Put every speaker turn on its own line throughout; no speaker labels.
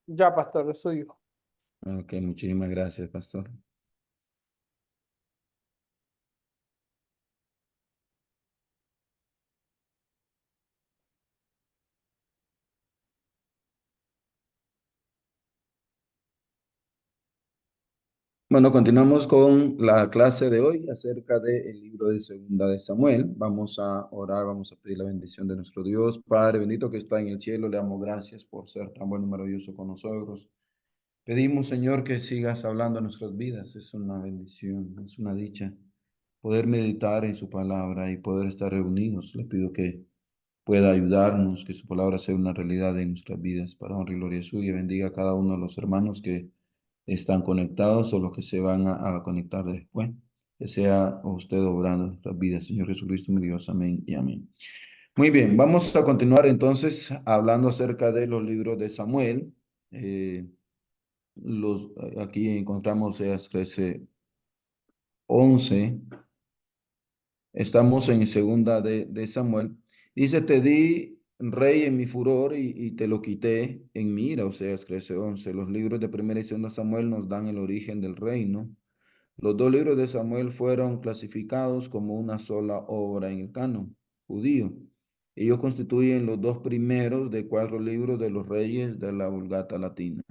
Ya, pastor, es suyo.
Ok, muchísimas gracias, pastor. Bueno, continuamos con la clase de hoy acerca del libro de Segunda de Samuel. Vamos a orar, vamos a pedir la bendición de nuestro Dios. Padre bendito que está en el cielo, le damos gracias por ser tan bueno y maravilloso con nosotros. Pedimos, Señor, que sigas hablando en nuestras vidas. Es una bendición, es una dicha poder meditar en su palabra y poder estar reunidos. Le pido que pueda ayudarnos, que su palabra sea una realidad en nuestras vidas para honra y gloria suya. Bendiga a cada uno de los hermanos que están conectados o los que se van a conectar después. Que sea usted obrando en nuestras vidas, Señor Jesucristo, mi Dios. Amén y amén. Muy bien, vamos a continuar entonces hablando acerca de los libros de Samuel. Eh, Aquí encontramos Esdras 13, 11. Estamos en segunda de Samuel. Dice, te di rey en mi furor y te lo quité en mi ira. Oseas 13:11. Los libros de primera y segunda Samuel nos dan el origen del reino. Los dos libros de Samuel fueron clasificados como una sola obra en el canon judío. Ellos constituyen los dos primeros de cuatro libros de los reyes de la Vulgata latina.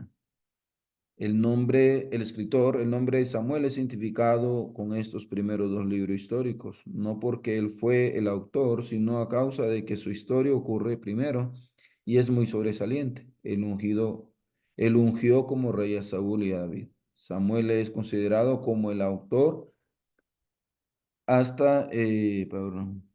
El nombre de Samuel es identificado con estos primeros dos libros históricos, no porque él fue el autor, sino a causa de que su historia ocurre primero y es muy sobresaliente. Él ungió como rey a Saúl y a David. Samuel es considerado como el autor perdón,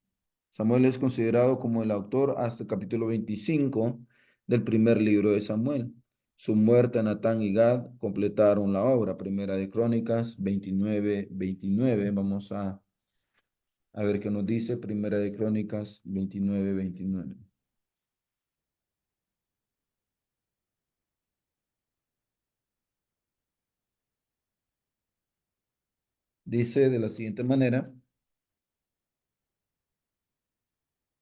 Samuel es considerado como el autor hasta el capítulo 25 del primer libro de Samuel. Su muerte, Natán y Gad completaron la obra. Primera de Crónicas 29:29. Vamos a ver qué nos dice. Primera de Crónicas 29:29. Dice de la siguiente manera.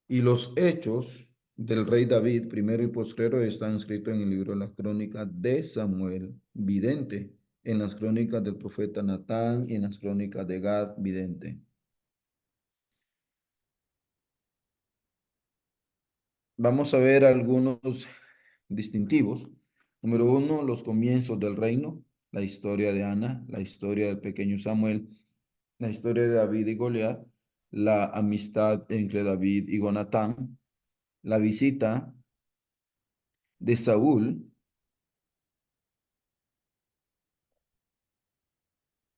Y los hechos del rey David, primero y postrero, están escritos en el libro de las crónicas de Samuel, vidente, en las crónicas del profeta Natán y en las crónicas de Gad, vidente. Vamos a ver algunos distintivos. Número uno, los comienzos del reino, la historia de Ana, la historia del pequeño Samuel, la historia de David y Goliat, la amistad entre David y Jonatán, la visita de Saúl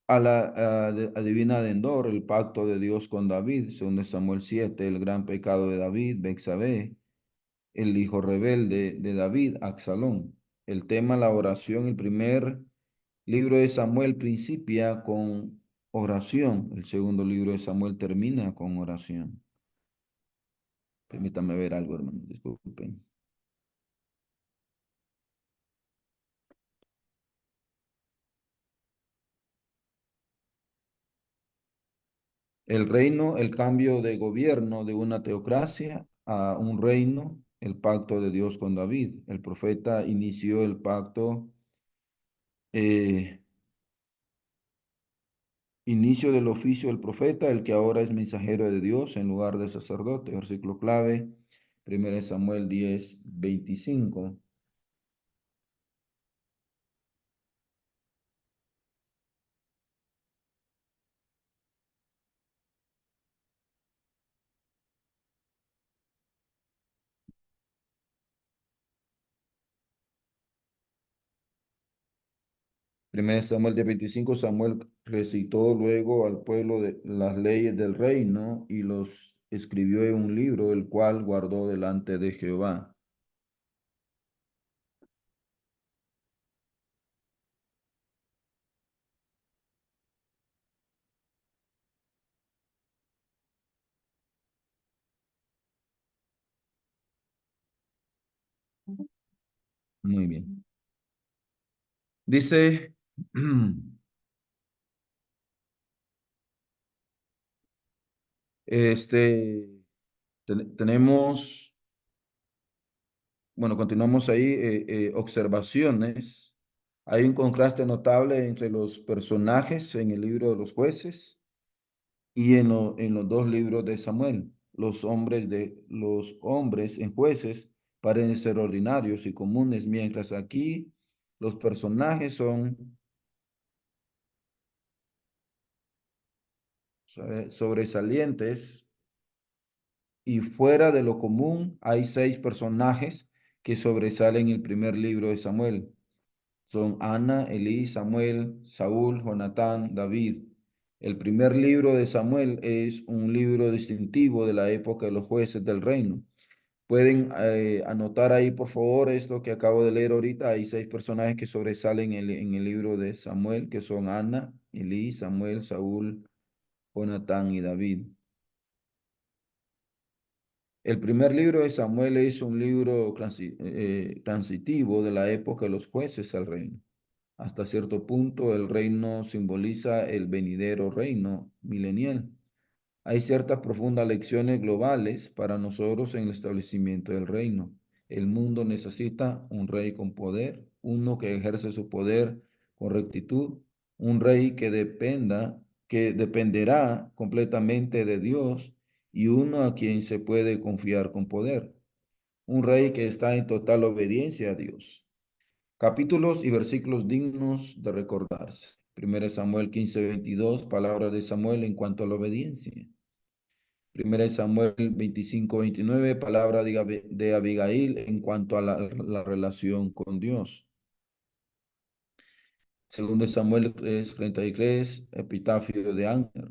a adivina de Endor, el pacto de Dios con David, según de Samuel 7, el gran pecado de David, Bexabé, el hijo rebelde de David, Absalón. El tema, la oración, el primer libro de Samuel principia con oración, el segundo libro de Samuel termina con oración. Permítame ver algo, hermano, disculpen. El reino, el cambio de gobierno de una teocracia a un reino, el pacto de Dios con David. El profeta inició el pacto, eh, inicio del oficio del profeta, el que ahora es mensajero de Dios en lugar de sacerdote. Versículo clave, 1 Samuel 10:25. 1 Samuel 10:25, Samuel recitó luego al pueblo de las leyes del reino y los escribió en un libro, el cual guardó delante de Jehová. Muy bien. Dice, este, tenemos Bueno, continuamos ahí. Observaciones. Hay un contraste notable entre los personajes en el libro de los jueces y en los dos libros de Samuel. Los hombres en jueces parecen ser ordinarios y comunes, mientras aquí los personajes son sobresalientes y fuera de lo común hay seis personajes que sobresalen en el primer libro de Samuel. Son Ana, Elí, Samuel, Saúl, Jonatán, David. El primer libro de Samuel es un libro distintivo de la época de los jueces del reino. Pueden anotar ahí, por favor, esto que acabo de leer ahorita. Hay seis personajes que sobresalen en el libro de Samuel, que son Ana, Elí, Samuel, Saúl, Jonatán y David. El primer libro de Samuel es un libro transitivo de la época de los jueces al reino. Hasta cierto punto, el reino simboliza el venidero reino milenial. Hay ciertas profundas lecciones globales para nosotros en el establecimiento del reino. El mundo necesita un rey con poder, uno que ejerce su poder con rectitud, un rey que dependerá completamente de Dios y uno a quien se puede confiar con poder, un rey que está en total obediencia a Dios. Capítulos y versículos dignos de recordarse. 1 Samuel 15:22, palabras de Samuel en cuanto a la obediencia. 1 Samuel 25:29, palabra de Abigail en cuanto a la relación con Dios. 2 Samuel 3:33, epitafio de Ángel.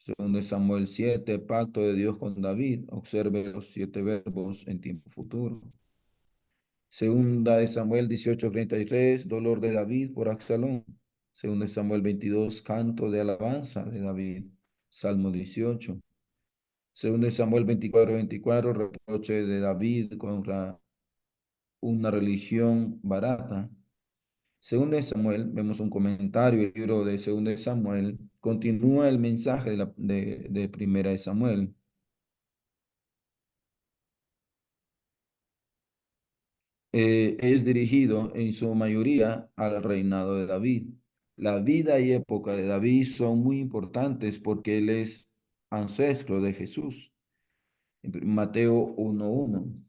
2 Samuel 7, pacto de Dios con David. Observe los siete verbos en tiempo futuro. Segunda de Samuel 18:33, dolor de David por Absalón. Segunda de Samuel 22, canto de alabanza de David. Salmo 18. Segunda de Samuel 24:24, reproche de David contra una religión barata. Segunda de Samuel, vemos un comentario, el libro de Segunda de Samuel, continúa el mensaje de Primera de Samuel. Es dirigido en su mayoría al reinado de David. La vida y época de David son muy importantes porque él es ancestro de Jesús. En Mateo 1:1.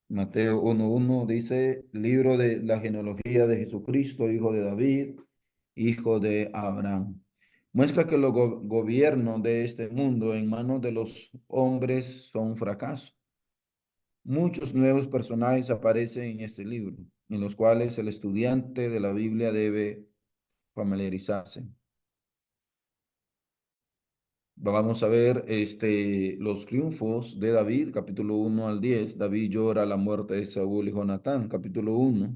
Mateo 1:1 dice, libro de la genealogía de Jesucristo, hijo de David, hijo de Abraham. Muestra que los gobiernos de este mundo en manos de los hombres son un fracaso. Muchos nuevos personajes aparecen en este libro, en los cuales el estudiante de la Biblia debe familiarizarse. Vamos a ver los triunfos de David, capítulo 1 al 10. David llora la muerte de Saúl y Jonatán, capítulo 1.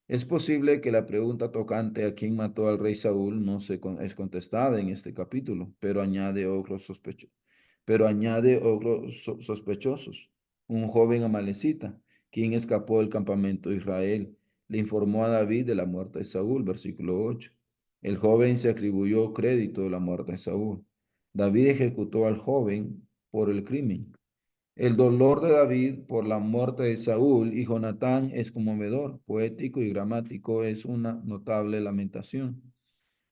Es posible que la pregunta tocante a quién mató al rey Saúl no es contestada en este capítulo, pero añade otros sospechosos. Un joven amalecita, quien escapó del campamento de Israel, le informó a David de la muerte de Saúl, versículo 8. El joven se atribuyó crédito de la muerte de Saúl. David ejecutó al joven por el crimen. El dolor de David por la muerte de Saúl y Jonatán es conmovedor, poético y dramático, es una notable lamentación.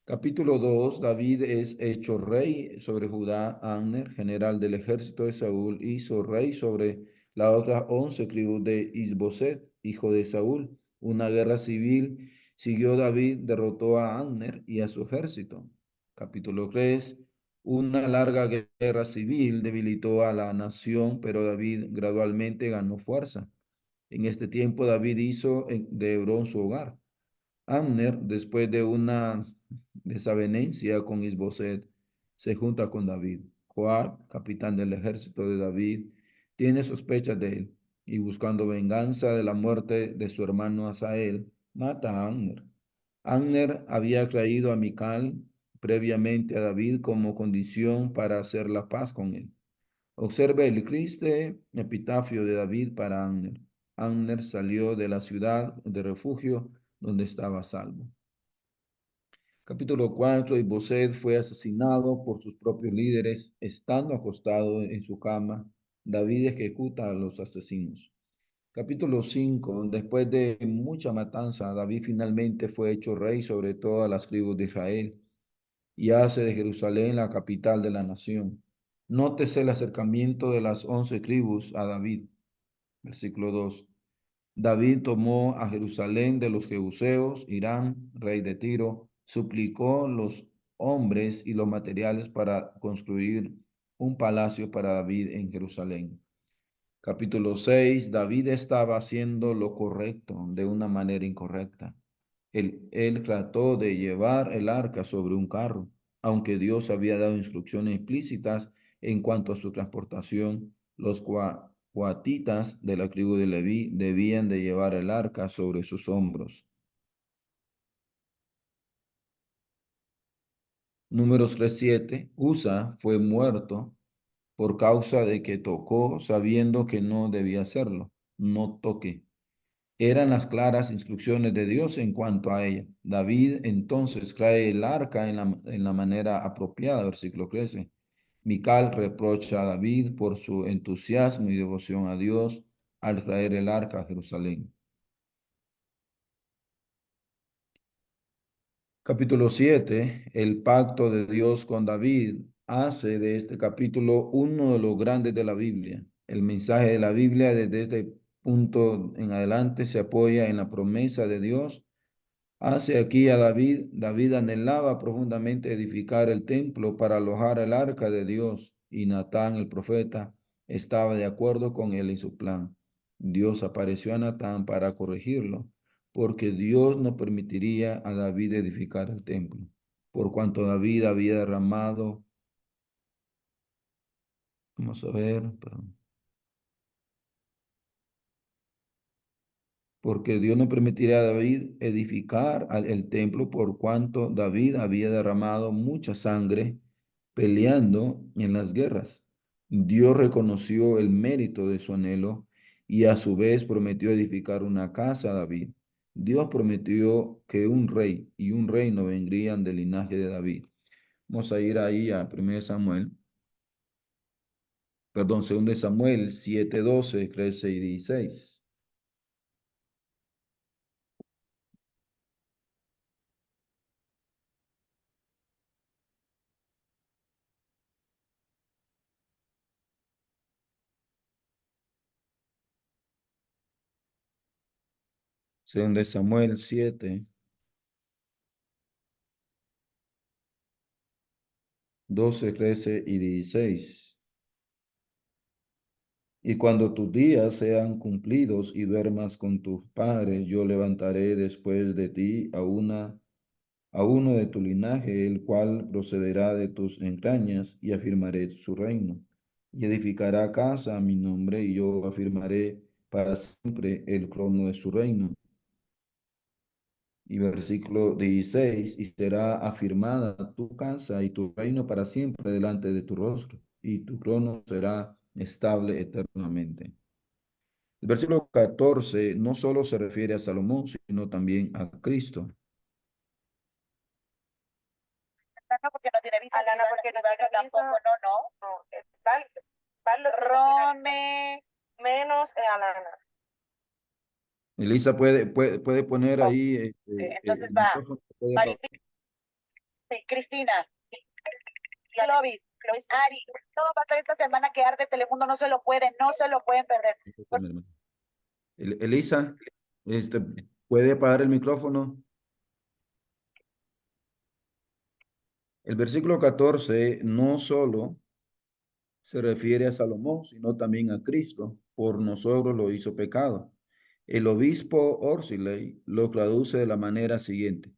Capítulo 2. David es hecho rey sobre Judá. Abner, general del ejército de Saúl, hizo rey sobre las otras 11 tribus de Isboset, hijo de Saúl. Una guerra civil siguió David, derrotó a Abner y a su ejército. Capítulo 3. Una larga guerra civil debilitó a la nación, pero David gradualmente ganó fuerza. En este tiempo David hizo de Hebrón su hogar. Abner, después de una desavenencia con Isboset, se junta con David. Joab, capitán del ejército de David, tiene sospechas de él y buscando venganza de la muerte de su hermano Asael, mata a Abner. Abner había traído a Mical previamente a David como condición para hacer la paz con él. Observe el triste epitafio de David para Abner. Abner salió de la ciudad de refugio donde estaba a salvo. Capítulo 4. Isboset fue asesinado por sus propios líderes, estando acostado en su cama. David ejecuta a los asesinos. Capítulo 5. Después de mucha matanza, David finalmente fue hecho rey sobre todas las tribus de Israel y hace de Jerusalén la capital de la nación. Nótese el acercamiento de las 11 tribus a David. Versículo 2. David tomó a Jerusalén de los jebuseos, Hirán, rey de Tiro, suplicó los hombres y los materiales para construir un palacio para David en Jerusalén. Capítulo 6. David estaba haciendo lo correcto de una manera incorrecta. Él trató de llevar el arca sobre un carro, aunque Dios había dado instrucciones explícitas en cuanto a su transportación. Los coatitas de la tribu de Leví debían de llevar el arca sobre sus hombros. Números 3:7. Usa fue muerto por causa de que tocó sabiendo que no debía hacerlo. No toque. Eran las claras instrucciones de Dios en cuanto a ella. David entonces trae el arca en la manera apropiada, versículo 13. Mical reprocha a David por su entusiasmo y devoción a Dios al traer el arca a Jerusalén. Capítulo 7. El pacto de Dios con David hace de este capítulo uno de los grandes de la Biblia. El mensaje de la Biblia desde este punto en adelante se apoya en la promesa de Dios. Hace aquí a David. David anhelaba profundamente edificar el templo para alojar el arca de Dios, y Natán el profeta estaba de acuerdo con él en su plan. Dios apareció a Natán para corregirlo, porque Dios no permitiría a David edificar el templo, por cuanto David había derramado, vamos a ver, perdón. Porque Dios no permitiría a David edificar el templo por cuanto David había derramado mucha sangre peleando en las guerras. Dios reconoció el mérito de su anhelo y a su vez prometió edificar una casa a David. Dios prometió que un rey y un reino vendrían del linaje de David. Vamos a ir ahí a 1 Samuel, perdón, 2 Samuel 7:12, 13 y 16. Según de Samuel 7, 12, 13 y 16. Y cuando tus días sean cumplidos y duermas con tus padres, yo levantaré después de ti a uno de tu linaje, el cual procederá de tus entrañas, y afirmaré su reino. Y edificará casa a mi nombre, y yo afirmaré para siempre el trono de su reino. Y versículo 16, y será afirmada tu casa y tu reino para siempre delante de tu rostro, y tu trono será estable eternamente. El versículo 14 no solo se refiere a Salomón, sino también a Cristo.
Alana porque no tiene visa. Alana porque no tiene tampoco, no. Rome menos Alana.
Elisa puede poner
Oh,
ahí
entonces
el
va.
micrófono. Puede
Sí, Cristina. Sí. Clovis, Ari. Todo va a estar esta semana que Arte Telemundo no se lo pueden, no se lo pueden perder.
Elisa, este, ¿puede apagar el micrófono? El versículo 14 no solo se refiere a Salomón, sino también a Cristo. Por nosotros lo hizo pecado. El obispo Orsiley lo traduce de la manera siguiente: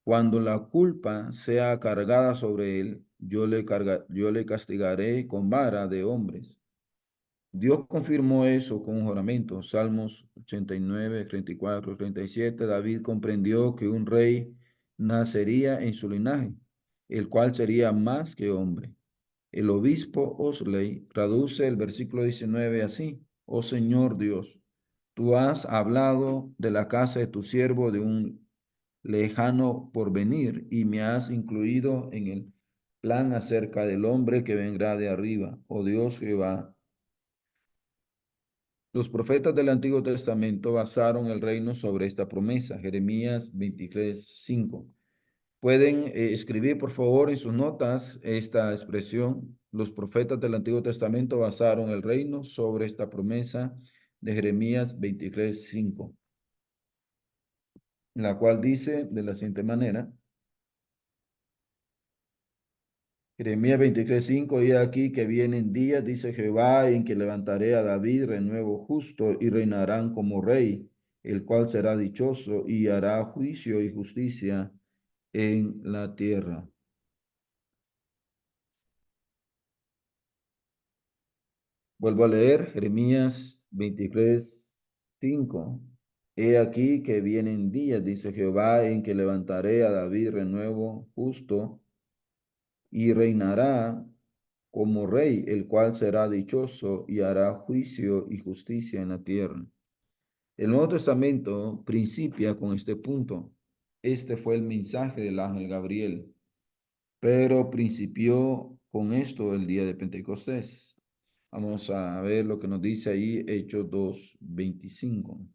cuando la culpa sea cargada sobre él, yo le castigaré con vara de hombres. Dios confirmó eso con un juramento. Salmos 89, 34, 37. David comprendió que un rey nacería en su linaje, el cual sería más que hombre. El obispo Osley traduce el versículo 19 así: Oh Señor Dios, tú has hablado de la casa de tu siervo de un lejano porvenir y me has incluido en el plan acerca del hombre que vendrá de arriba. Oh Dios Jehová, los profetas del Antiguo Testamento basaron el reino sobre esta promesa. Jeremías 23:5. Pueden escribir, por favor, en sus notas esta expresión. Los profetas del Antiguo Testamento basaron el reino sobre esta promesa de Jeremías 23:5, la cual dice de la siguiente manera. Jeremías 23:5, y aquí que vienen días, dice Jehová, en que levantaré a David renuevo justo y reinarán como rey, el cual será dichoso y hará juicio y justicia en la tierra. Vuelvo a leer Jeremías 23:5. He aquí que vienen días, dice Jehová, en que levantaré a David renuevo justo y reinará como rey, el cual será dichoso y hará juicio y justicia en la tierra. El Nuevo Testamento principia con este punto. Este fue el mensaje del ángel Gabriel, pero principió con esto el día de Pentecostés. Vamos a ver lo que nos dice ahí Hechos 2:25.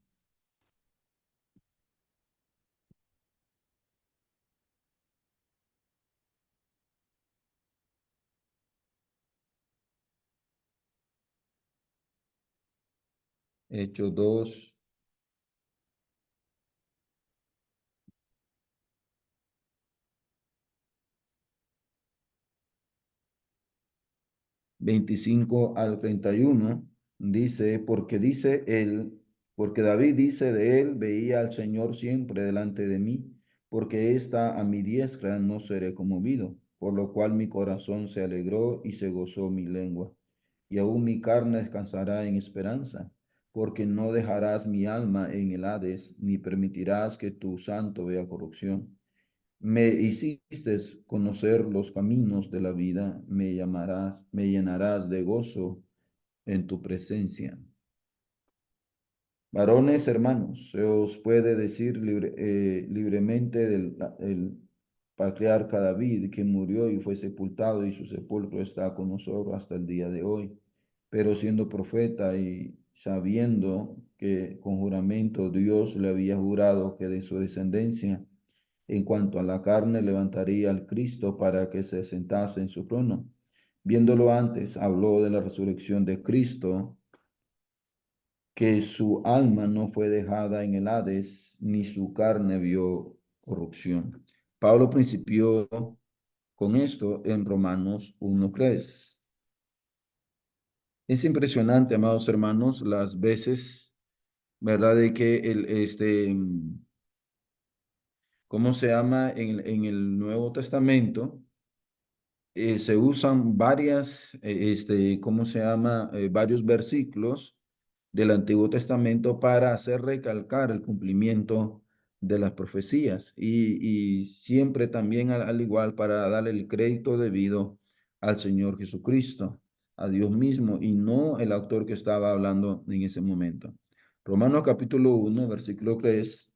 Hechos 2:25 al 31 dice, dice él, porque David dice de él, veía al Señor siempre delante de mí, porque está a mi diestra, no seré conmovido, por lo cual mi corazón se alegró y se gozó mi lengua, y aún mi carne descansará en esperanza, porque no dejarás mi alma en el Hades, ni permitirás que tu santo vea corrupción. Me hiciste conocer los caminos de la vida, me llenarás de gozo en tu presencia. Varones, hermanos, se os puede decir libremente el patriarca David, que murió y fue sepultado, y su sepulcro está con nosotros hasta el día de hoy. Pero siendo profeta y sabiendo que con juramento Dios le había jurado que de su descendencia, en cuanto a la carne, levantaría al Cristo para que se sentase en su trono. Viéndolo antes, habló de la resurrección de Cristo, que su alma no fue dejada en el Hades, ni su carne vio corrupción. Pablo principió con esto en Romanos 1:3. Es impresionante, amados hermanos, las veces, ¿verdad? De que ¿cómo se llama? En el Nuevo Testamento se usan ¿cómo se llama? Varios versículos del Antiguo Testamento para hacer recalcar el cumplimiento de las profecías y siempre también al igual para darle el crédito debido al Señor Jesucristo, a Dios mismo y no el autor que estaba hablando en ese momento. Romanos capítulo 1, versículo 3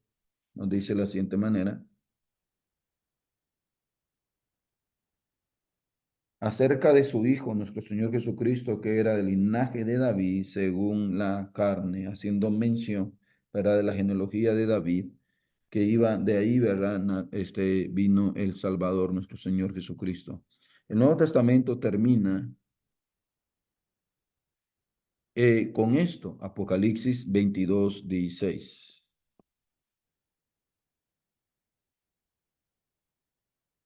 nos dice de la siguiente manera: acerca de su Hijo, nuestro Señor Jesucristo, que era del linaje de David según la carne, haciendo mención, ¿verdad?, de la genealogía de David, que iba de ahí, ¿verdad?, vino el Salvador, nuestro Señor Jesucristo. El Nuevo Testamento termina con esto, Apocalipsis 22:16.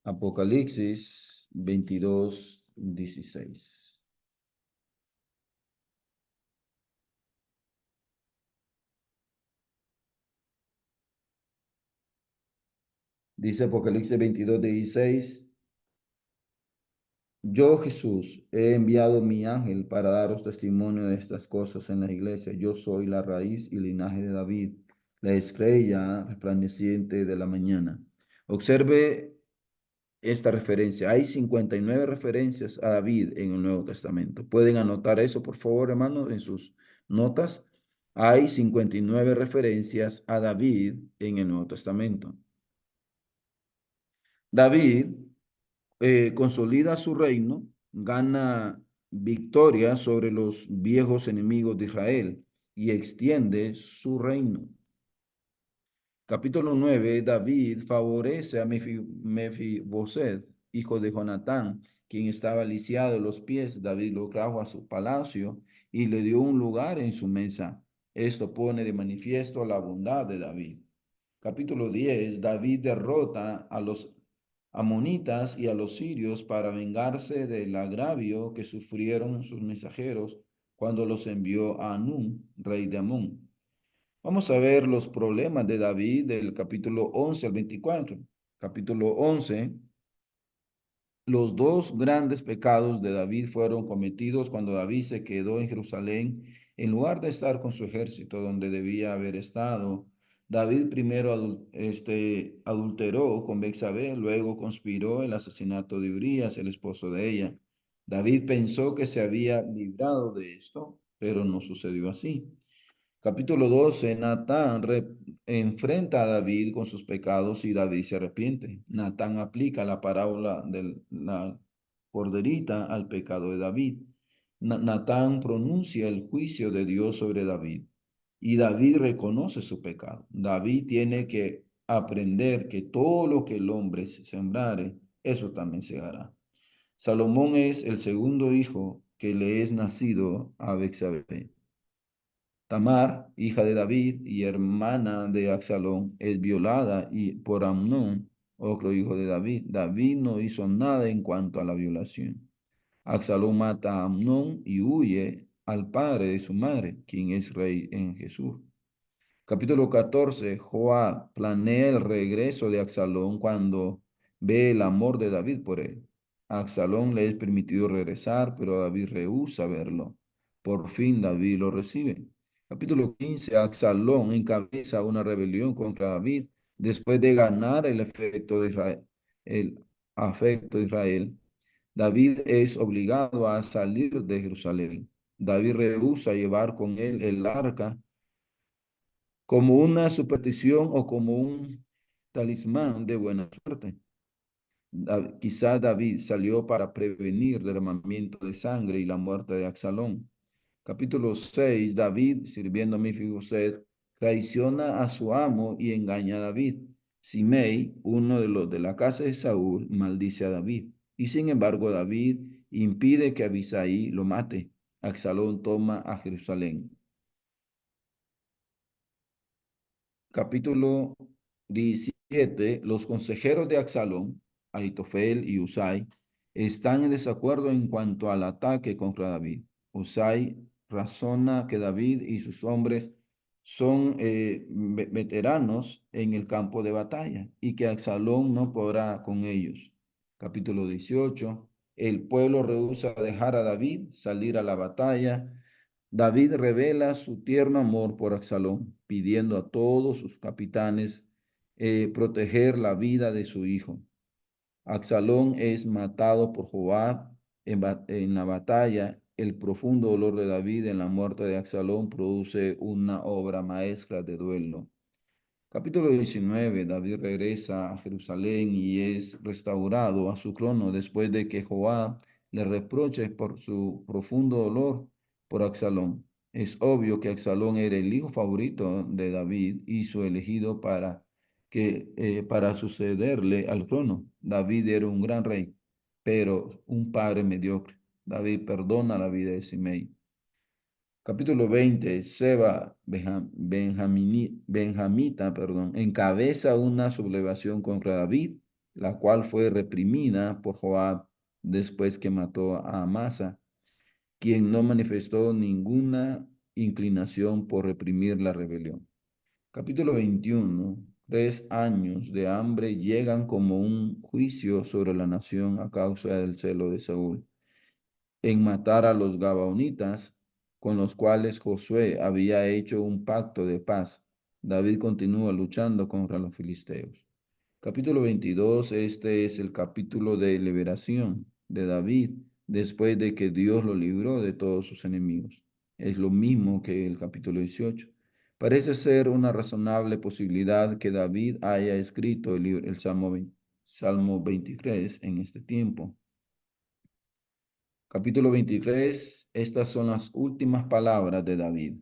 Apocalipsis 22:16. Dice Apocalipsis 22:16. Yo, Jesús, he enviado mi ángel para daros testimonio de estas cosas en la iglesia. Yo soy la raíz y linaje de David, la estrella resplandeciente de la mañana. Observe esta referencia. Hay 59 referencias a David en el Nuevo Testamento. Pueden anotar eso, por favor, hermanos, en sus notas. Hay 59 referencias a David en el Nuevo Testamento. David consolida su reino, gana victoria sobre los viejos enemigos de Israel y extiende su reino. Capítulo 9, David favorece a Mefiboset, hijo de Jonatán, quien estaba lisiado de los pies. David lo trajo a su palacio y le dio un lugar en su mesa. Esto pone de manifiesto la bondad de David. Capítulo 10, David derrota a los amonitas y a los sirios para vengarse del agravio que sufrieron sus mensajeros cuando los envió a Anún, rey de Amón. Vamos a ver los problemas de David del capítulo 11 al 24. Capítulo 11. Los dos grandes pecados de David fueron cometidos cuando David se quedó en Jerusalén en lugar de estar con su ejército donde debía haber estado. David primero adulteró con Bexabé, luego conspiró el asesinato de Urías, el esposo de ella. David pensó que se había librado de esto, pero no sucedió así. Capítulo 12, Natán enfrenta a David con sus pecados y David se arrepiente. Natán aplica la parábola de la corderita al pecado de David. Natán pronuncia el juicio de Dios sobre David y David reconoce su pecado. David tiene que aprender que todo lo que el hombre se sembrare, eso también se hará. Salomón es el segundo hijo que le es nacido a Bexabé. Tamar, hija de David y hermana de Absalón, es violada por Amnón, otro hijo de David. David no hizo nada en cuanto a la violación. Absalón mata a Amnón y huye al padre de su madre, quien es rey en Jesús. Capítulo 14. Joab planea el regreso de Absalón cuando ve el amor de David por él. A Absalón le es permitido regresar, pero David rehúsa verlo. Por fin David lo recibe. Capítulo 15. Absalón encabeza una rebelión contra David después de ganar el afecto de Israel. David es obligado a salir de Jerusalén. David rehúsa llevar con él el arca como una superstición o como un talismán de buena suerte. Quizá David salió para prevenir derramamiento de sangre y la muerte de Absalón. Capítulo 6, David, sirviendo a Mefiboset, traiciona a su amo y engaña a David. Simei, uno de los de la casa de Saúl, maldice a David. Y sin embargo, David impide que Abisai lo mate. Absalón toma a Jerusalén. Capítulo 17. Los consejeros de Absalón, Ahitofel y Usai, están en desacuerdo en cuanto al ataque contra David. Usai razona que David y sus hombres son veteranos en el campo de batalla y que Absalón no podrá con ellos. Capítulo 18. El pueblo rehúsa dejar a David salir a la batalla. David revela su tierno amor por Absalón, pidiendo a todos sus capitanes proteger la vida de su hijo. Absalón es matado por Joab en la batalla. El profundo dolor de David en la muerte de Absalón produce una obra maestra de duelo. Capítulo 19. David regresa a Jerusalén y es restaurado a su trono después de que Joab le reproche por su profundo dolor por Absalón. Es obvio que Absalón era el hijo favorito de David y su elegido para sucederle al trono. David era un gran rey, pero un padre mediocre. David perdona la vida de Simei. Capítulo 20. Seba, Benjamita, encabeza una sublevación contra David, la cual fue reprimida por Joab después que mató a Amasa, quien no manifestó ninguna inclinación por reprimir la rebelión. Capítulo 21. 3 años de hambre llegan como un juicio sobre la nación a causa del celo de Saúl en matar a los Gabaonitas, con los cuales Josué había hecho un pacto de paz. David continúa luchando contra los filisteos. Capítulo 22, este es el capítulo de liberación de David después de que Dios lo libró de todos sus enemigos. Es lo mismo que el capítulo 18. Parece ser una razonable posibilidad que David haya escrito el Salmo 23 en este tiempo. Capítulo 23, estas son las últimas palabras de David.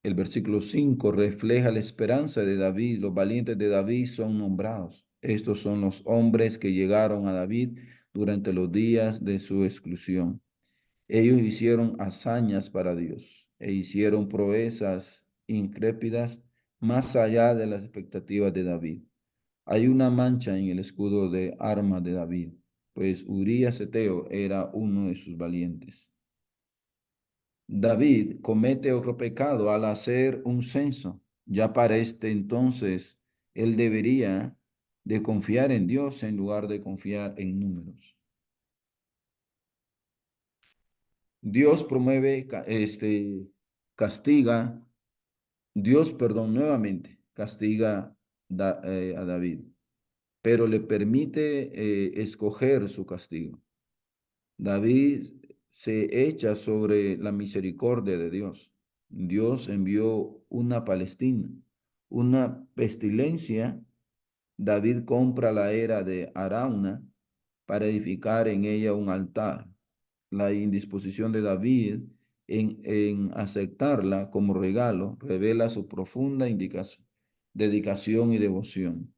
El versículo 5 refleja la esperanza de David. Los valientes de David son nombrados. Estos son los hombres que llegaron a David durante los días de su exclusión. Ellos hicieron hazañas para Dios e hicieron proezas intrépidas más allá de las expectativas de David. Hay una mancha en el escudo de armas de David, pues Urías Eteo era uno de sus valientes. David comete otro pecado al hacer un censo. Ya para este entonces, él debería de confiar en Dios en lugar de confiar en números. Dios promueve, castiga, Dios, perdón, nuevamente castiga a David, pero le permite escoger su castigo. David se echa sobre la misericordia de Dios. Dios envió una Palestina, una pestilencia. David compra la era de Arauna para edificar en ella un altar. La indisposición de David en aceptarla como regalo revela su profunda dedicación y devoción.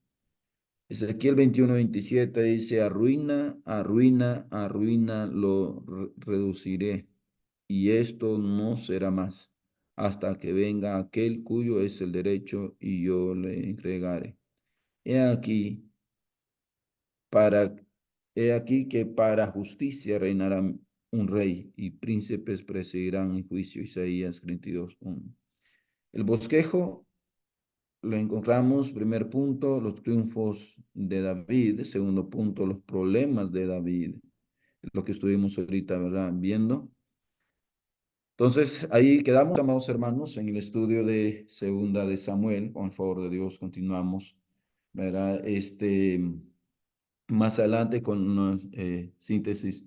Ezequiel 21:27 dice, arruina, arruina, arruina, lo reduciré, y esto no será más, hasta que venga aquel cuyo es el derecho y yo le entregaré. He aquí, para, he aquí que para justicia reinará un rey y príncipes presidirán en juicio. Isaías 32:1. El bosquejo lo encontramos, primer punto, los triunfos de David, segundo punto, los problemas de David, lo que estuvimos ahorita, ¿verdad? Viendo. Entonces, ahí quedamos, amados hermanos, en el estudio de Segunda de Samuel. Con el favor de Dios, continuamos, ¿verdad? Más adelante con una síntesis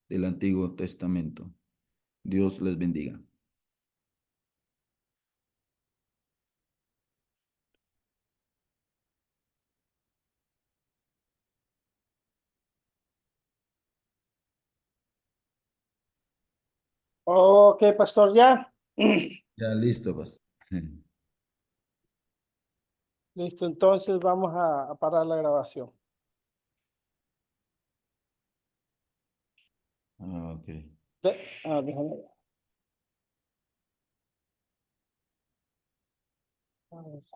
del Antiguo Testamento. Dios les bendiga.
Ok, pastor, ya.
Ya listo, pues.
Listo, entonces vamos a parar la grabación.
Ok.
Déjame ver.